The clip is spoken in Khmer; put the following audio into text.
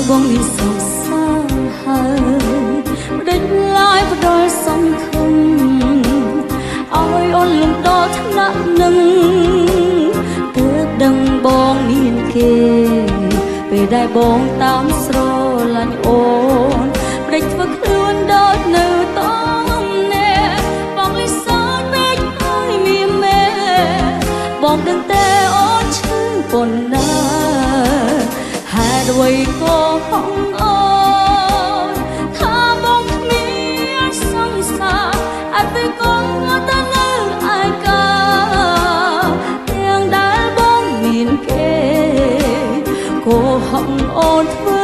បងនេះសងសាហើយដេញឡាយបដល់សំខឹងឲ្យអូនលំដល់ថ្នាក់នឹងទើបដឹងបងមានគេពេលដែលបងតាមស្រឡាញ់អូនព្រិចធ្វើខ្លួនដូចនៅតំណែបងលិសោតពេកហើយមានមេបងដឹងតែអូនឈឺប៉ុណ្ណាហេតុអ្វីក៏ហងអូនថាបងគ្មានសង្សារអត់ពេលក៏ទៅនៅឯកាទាំងដែលបងមានគេក៏ហងអូនធ្វើ